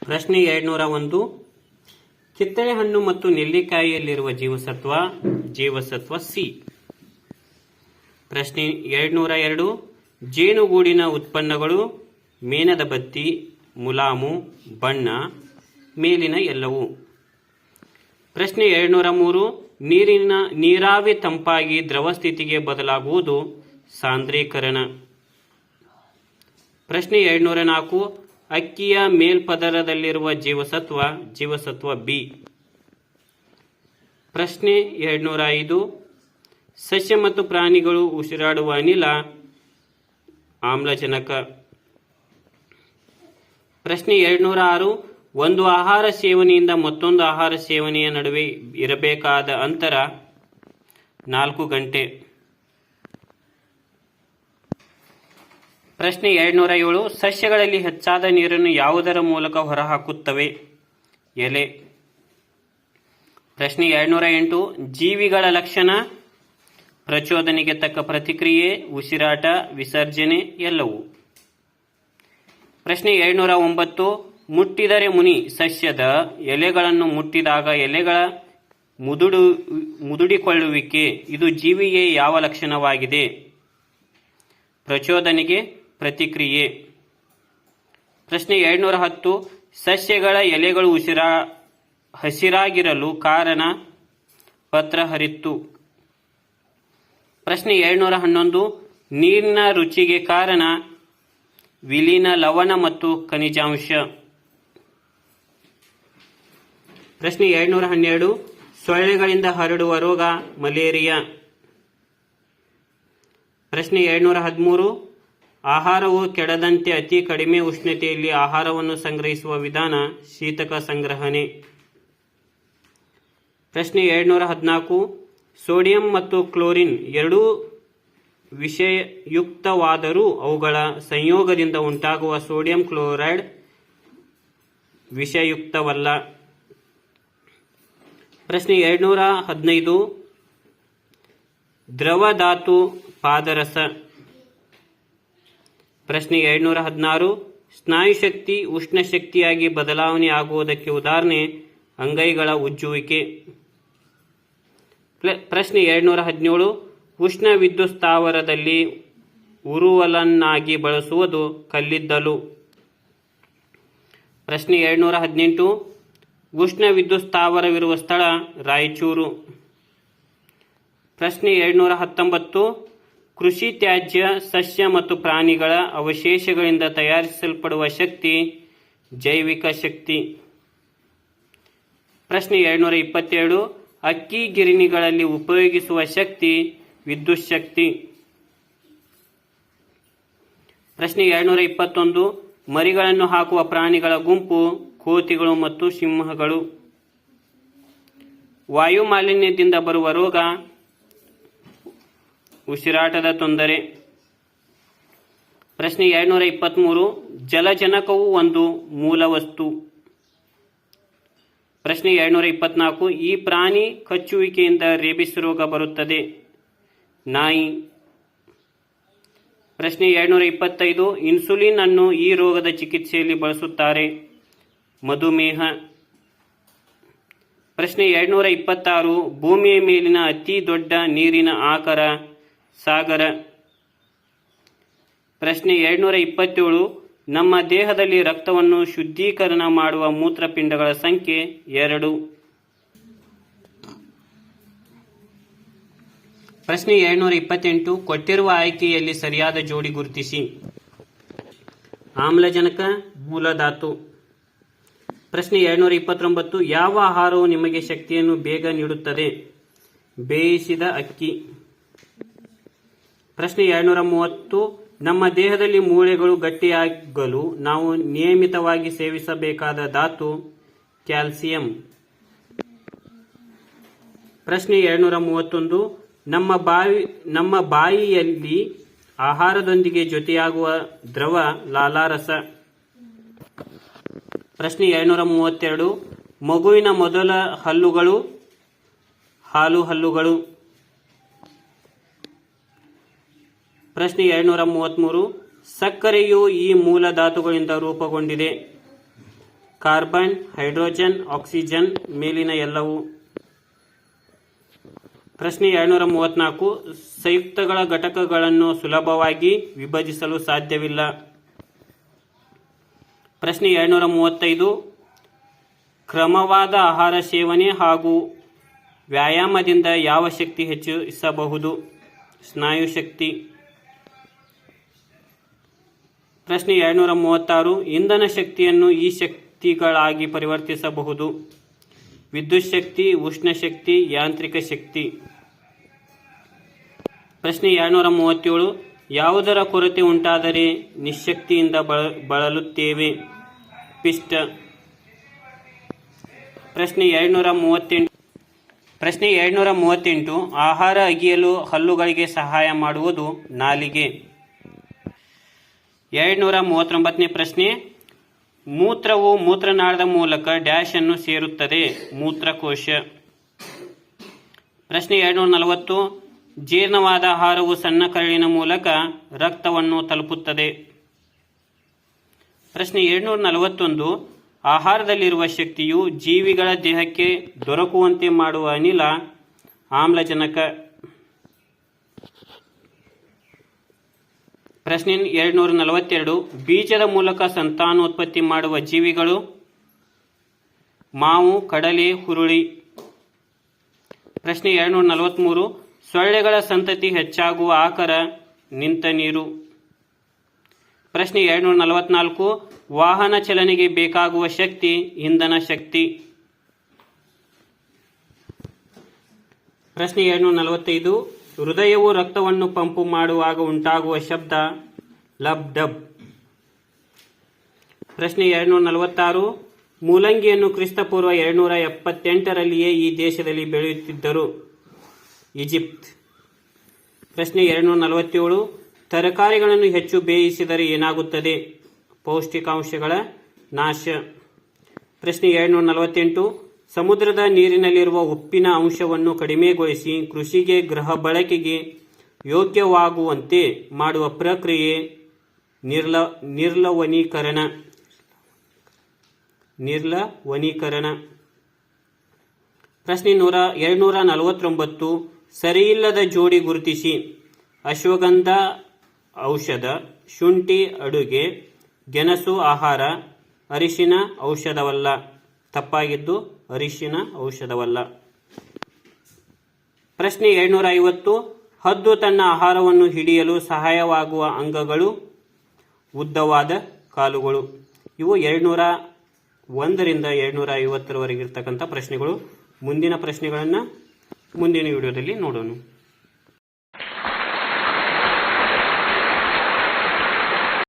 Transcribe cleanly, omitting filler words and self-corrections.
ಪ್ರಶ್ನೆ 201. ಕಿತ್ತಳೆ ಹಣ್ಣು ಮತ್ತು ನೆಲ್ಲಿಕಾಯಿಯಲ್ಲಿರುವ ಜೀವಸತ್ವ ಸಿ. ಪ್ರಶ್ನೆ 202. ಜೇನುಗೂಡಿನ ಉತ್ಪನ್ನಗಳು ಮೇಣದ ಬತ್ತಿ, ಮುಲಾಮು, ಬಣ್ಣ, ಮೇಲಿನ ಎಲ್ಲವೂ. ಪ್ರಶ್ನೆ 203. ನೀರಾವಿ ತಂಪಾಗಿ ದ್ರವ ಸ್ಥಿತಿಗೆ ಬದಲಾಗುವುದು ಸಾಂದ್ರೀಕರಣ. ಪ್ರಶ್ನೆ 204. ಅಕ್ಕಿಯ ಮೇಲ್ಪದರದಲ್ಲಿರುವ ಜೀವಸತ್ವ ಬಿ. ಪ್ರಶ್ನೆ 205. ಸಸ್ಯ ಮತ್ತು ಪ್ರಾಣಿಗಳು ಉಸಿರಾಡುವ ಅನಿಲ ಆಮ್ಲಜನಕ. ಪ್ರಶ್ನೆ 206. ಒಂದು ಆಹಾರ ಸೇವನೆಯಿಂದ ಮತ್ತೊಂದು ಆಹಾರ ಸೇವನೆಯ ನಡುವೆ ಇರಬೇಕಾದ ಅಂತರ 4 ಗಂಟೆ. ಪ್ರಶ್ನೆ 207. ಸಸ್ಯಗಳಲ್ಲಿ ಹೆಚ್ಚಾದ ನೀರನ್ನು ಯಾವುದರ ಮೂಲಕ ಹೊರಹಾಕುತ್ತವೆ? ಎಲೆ. ಪ್ರಶ್ನೆ 208. ಜೀವಿಗಳ ಲಕ್ಷಣ ಪ್ರಚೋದನೆಗೆ ತಕ್ಕ ಪ್ರತಿಕ್ರಿಯೆ, ಉಸಿರಾಟ, ವಿಸರ್ಜನೆ ಎಲ್ಲವೂ. ಪ್ರಶ್ನೆ 209. ಮುಟ್ಟಿದರೆ ಮುನಿ ಸಸ್ಯದ ಎಲೆಗಳನ್ನು ಮುಟ್ಟಿದಾಗ ಎಲೆಗಳ ಮುದುಡಿಕೊಳ್ಳುವಿಕೆ ಇದು ಜೀವಿಗೆ ಯಾವ ಲಕ್ಷಣವಾಗಿದೆ? ಪ್ರಚೋದನೆಗೆ ಪ್ರತಿಕ್ರಿಯೆ. ಪ್ರಶ್ನೆ 210. ಸಸ್ಯಗಳ ಎಲೆಗಳು ಹಸಿರಾಗಿರಲು ಕಾರಣ ಪತ್ರಹರಿತ್ತು. ಪ್ರಶ್ನೆ 211. ನೀರಿನ ರುಚಿಗೆ ಕಾರಣ ವಿಲೀನ ಲವಣ ಮತ್ತು ಖನಿಜಾಂಶ. ಪ್ರಶ್ನೆ 212. ಸೊಳ್ಳೆಗಳಿಂದ ಹರಡುವ ರೋಗ ಮಲೇರಿಯಾ. ಪ್ರಶ್ನೆ 213. ಆಹಾರವು ಕೆಡದಂತೆ ಅತಿ ಕಡಿಮೆ ಉಷ್ಣತೆಯಲ್ಲಿ ಆಹಾರವನ್ನು ಸಂಗ್ರಹಿಸುವ ವಿಧಾನ ಶೀತಕ ಸಂಗ್ರಹಣೆ. ಪ್ರಶ್ನೆ 214. ಸೋಡಿಯಂ ಮತ್ತು ಕ್ಲೋರಿನ್ ಎರಡೂ ವಿಷಯುಕ್ತವಾದರೂ ಅವುಗಳ ಸಂಯೋಗದಿಂದ ಉಂಟಾಗುವ ಸೋಡಿಯಂ ಕ್ಲೋರೈಡ್ ವಿಷಯುಕ್ತವಲ್ಲ. ಪ್ರಶ್ನೆ 215. ದ್ರವ ಧಾತು ಪಾದರಸ. ಪ್ರಶ್ನೆ 216. ಸ್ನಾಯುಶಕ್ತಿ ಉಷ್ಣಶಕ್ತಿಯಾಗಿ ಬದಲಾವಣೆ ಆಗುವುದಕ್ಕೆ ಉದಾಹರಣೆ ಅಂಗೈಗಳ ಉಜ್ಜುವಿಕೆ. ಪ್ರಶ್ನೆ 217. ಉಷ್ಣ ವಿದ್ಯುತ್ ಸ್ಥಾವರದಲ್ಲಿ ಉರುವಲನ್ನಾಗಿ ಬಳಸುವುದು ಕಲ್ಲಿದ್ದಲು. ಪ್ರಶ್ನೆ 218. ಉಷ್ಣ ವಿದ್ಯುತ್ ಸ್ಥಾವರವಿರುವ ಸ್ಥಳ ರಾಯಚೂರು. ಪ್ರಶ್ನೆ 219. ಕೃಷಿ ತ್ಯಾಜ್ಯ ಸಸ್ಯ ಮತ್ತು ಪ್ರಾಣಿಗಳ ಅವಶೇಷಗಳಿಂದ ತಯಾರಿಸಲ್ಪಡುವ ಶಕ್ತಿ ಜೈವಿಕ ಶಕ್ತಿ. ಪ್ರಶ್ನೆ 227. ಅಕ್ಕಿ ಗಿರಣಿಗಳಲ್ಲಿ ಉಪಯೋಗಿಸುವ ಶಕ್ತಿ ವಿದ್ಯುತ್ ಶಕ್ತಿ. ಪ್ರಶ್ನೆ 221. ಮರಿಗಳನ್ನು ಹಾಕುವ ಪ್ರಾಣಿಗಳ ಗುಂಪು ಕೋತಿಗಳು ಮತ್ತು ಸಿಂಹಗಳು. ವಾಯು ಮಾಲಿನ್ಯದಿಂದ ಬರುವ ರೋಗ ಉಸಿರಾಟದ ತೊಂದರೆ. ಪ್ರಶ್ನೆ 223. ಜಲಜನಕವು ಒಂದು ಮೂಲ ವಸ್ತು. ಪ್ರಶ್ನೆ 224. ಈ ಪ್ರಾಣಿ ಕಚ್ಚುವಿಕೆಯಿಂದ ರೇಬಿಸ್ ರೋಗ ಬರುತ್ತದೆ. ನಾಯಿ. ಪ್ರಶ್ನೆ 225. ಇನ್ಸುಲಿನ್ ಅನ್ನು ಈ ರೋಗದ ಚಿಕಿತ್ಸೆಯಲ್ಲಿ ಬಳಸುತ್ತಾರೆ. ಮಧುಮೇಹ. ಪ್ರಶ್ನೆ 226. ಭೂಮಿಯ ಮೇಲಿನ ಅತಿ ದೊಡ್ಡ ನೀರಿನ ಆಕರ ಸಾಗರ. ಪ್ರಶ್ನೆ 227. ನಮ್ಮ ದೇಹದಲ್ಲಿ ರಕ್ತವನ್ನು ಶುದ್ಧೀಕರಣ ಮಾಡುವ ಮೂತ್ರಪಿಂಡಗಳ ಸಂಖ್ಯೆ 2. ಪ್ರಶ್ನೆ 228. ಕೊಟ್ಟಿರುವ ಆಯ್ಕೆಯಲ್ಲಿ ಸರಿಯಾದ ಜೋಡಿ ಗುರುತಿಸಿ. ಆಮ್ಲಜನಕ ಮೂಲಧಾತು. ಪ್ರಶ್ನೆ 229. ಯಾವ ಆಹಾರವು ನಿಮಗೆ ಶಕ್ತಿಯನ್ನು ಬೇಗ ನೀಡುತ್ತದೆ? ಬೇಯಿಸಿದ ಅಕ್ಕಿ. ಪ್ರಶ್ನೆ 230. ನಮ್ಮ ದೇಹದಲ್ಲಿ ಮೂಳೆಗಳು ಗಟ್ಟಿಯಾಗಲು ನಾವು ನಿಯಮಿತವಾಗಿ ಸೇವಿಸಬೇಕಾದ ಧಾತು ಕ್ಯಾಲ್ಸಿಯಂ. ಪ್ರಶ್ನೆ 231. ನಮ್ಮ ಬಾಯಿಯಲ್ಲಿ ಆಹಾರದೊಂದಿಗೆ ಜೊತೆಯಾಗುವ ದ್ರವ ಲಾಲಾರಸ. ಪ್ರಶ್ನೆ 232. ಮಗುವಿನ ಮೊದಲ ಹಲ್ಲುಗಳು ಹಾಲು ಹಲ್ಲುಗಳು. ಪ್ರಶ್ನೆ 233. ಸಕ್ಕರೆಯು ಈ ಮೂಲ ಧಾತುಗಳಿಂದ ರೂಪುಗೊಂಡಿದೆ. ಕಾರ್ಬನ್, ಹೈಡ್ರೋಜನ್, ಆಕ್ಸಿಜನ್, ಮೇಲಿನ ಎಲ್ಲವೂ. ಪ್ರಶ್ನೆ 234. ಸಂಯುಕ್ತಗಳ ಘಟಕಗಳನ್ನು ಸುಲಭವಾಗಿ ವಿಭಜಿಸಲು ಸಾಧ್ಯವಿಲ್ಲ. ಪ್ರಶ್ನೆ 235. ಕ್ರಮವಾದ ಆಹಾರ ಸೇವನೆ ಹಾಗೂ ವ್ಯಾಯಾಮದಿಂದ ಯಾವ ಶಕ್ತಿ ಹೆಚ್ಚಿಸಬಹುದು? ಸ್ನಾಯು ಶಕ್ತಿ. ಪ್ರಶ್ನೆ 236. ಇಂಧನ ಶಕ್ತಿಯನ್ನು ಈ ಶಕ್ತಿಗಳಾಗಿ ಪರಿವರ್ತಿಸಬಹುದು. ವಿದ್ಯುತ್ ಶಕ್ತಿ, ಉಷ್ಣ ಶಕ್ತಿ, ಯಾಂತ್ರಿಕ ಶಕ್ತಿ. ಪ್ರಶ್ನೆ 237. ಯಾವುದರ ಕೊರತೆ ಉಂಟಾದರೆ ನಿಶ್ಶಕ್ತಿಯಿಂದ ಬಳಲುತ್ತೇವೆ? ಪಿಷ್ಟ. ಪ್ರಶ್ನೆ 238. ಆಹಾರ ಅಗಿಯಲು ಹಲ್ಲುಗಳಿಗೆ ಸಹಾಯ ಮಾಡುವುದು ನಾಲಿಗೆ. 239ನೇ ಪ್ರಶ್ನೆ. ಮೂತ್ರವು ಮೂತ್ರನಾಳದ ಮೂಲಕ ಡ್ಯಾಶ್ ಅನ್ನು ಸೇರುತ್ತದೆ? ಮೂತ್ರಕೋಶ. ಪ್ರಶ್ನೆ 240. ಜೀರ್ಣವಾದ ಆಹಾರವು ಸಣ್ಣ ಕರಳಿನ ಮೂಲಕ ರಕ್ತವನ್ನು ತಲುಪುತ್ತದೆ. ಪ್ರಶ್ನೆ 241. ಆಹಾರದಲ್ಲಿರುವ ಶಕ್ತಿಯು ಜೀವಿಗಳ ದೇಹಕ್ಕೆ ದೊರಕುವಂತೆ ಮಾಡುವ ಅನಿಲ ಆಮ್ಲಜನಕ. ಪ್ರಶ್ನೆ 242. ಬೀಜದ ಮೂಲಕ ಸಂತಾನೋತ್ಪತ್ತಿ ಮಾಡುವ ಜೀವಿಗಳು? ಮಾವು, ಕಡಲೆ, ಹುರುಳಿ. ಪ್ರಶ್ನೆ 243. ಸೊಳ್ಳೆಗಳ ಸಂತತಿ ಹೆಚ್ಚಾಗುವ ಆಕರ ನಿಂತ ನೀರು. ಪ್ರಶ್ನೆ 244. ವಾಹನ ಚಲನೆಗೆ ಬೇಕಾಗುವ ಶಕ್ತಿ ಇಂಧನ ಶಕ್ತಿ. ಪ್ರಶ್ನೆ 245. ಹೃದಯವು ರಕ್ತವನ್ನು ಪಂಪು ಮಾಡುವಾಗ ಉಂಟಾಗುವ ಶಬ್ದ ಲಬ್ ಡಬ್. ಪ್ರಶ್ನೆ 246. ಮೂಲಂಗಿಯನ್ನು ಕ್ರಿಸ್ತಪೂರ್ವ 278ರಲ್ಲಿಯೇ ಈ ದೇಶದಲ್ಲಿ ಬೆಳೆಯುತ್ತಿದ್ದರು? ಈಜಿಪ್ಟ್. ಪ್ರಶ್ನೆ 247. ತರಕಾರಿಗಳನ್ನು ಹೆಚ್ಚು ಬೇಯಿಸಿದರೆ ಏನಾಗುತ್ತದೆ? ಪೌಷ್ಟಿಕಾಂಶಗಳ ನಾಶ. ಪ್ರಶ್ನೆ 248. ಸಮುದ್ರದ ನೀರಿನಲ್ಲಿರುವ ಉಪ್ಪಿನ ಅಂಶವನ್ನು ಕಡಿಮೆಗೊಳಿಸಿ ಕೃಷಿಗೆ, ಗೃಹ ಬಳಕೆಗೆ ಯೋಗ್ಯವಾಗುವಂತೆ ಮಾಡುವ ಪ್ರಕ್ರಿಯೆ ನಿರ್ಲವಣೀಕರಣ. ಪ್ರಶ್ನೆ 249. ಸರಿಯಿಲ್ಲದ ಜೋಡಿ ಗುರುತಿಸಿ. ಅಶ್ವಗಂಧ ಔಷಧ, ಶುಂಠಿ ಅಡುಗೆ, ಗೆಣಸು ಆಹಾರ, ಅರಿಶಿನ ಔಷಧವಲ್ಲ. ತಪ್ಪಾಗಿದ್ದು ಅರಿಶಿನ ಔಷಧವಲ್ಲ. ಪ್ರಶ್ನೆ 250. ಹದ್ದು ತನ್ನ ಆಹಾರವನ್ನು ಹಿಡಿಯಲು ಸಹಾಯವಾಗುವ ಅಂಗಗಳು? ಉದ್ದವಾದ ಕಾಲುಗಳು. ಇವು 201ರಿಂದ 250ರವರೆಗಿರ್ತಕ್ಕಂಥ ಪ್ರಶ್ನೆಗಳು. ಮುಂದಿನ ಪ್ರಶ್ನೆಗಳನ್ನು ಮುಂದಿನ ವಿಡಿಯೋದಲ್ಲಿ ನೋಡೋಣ.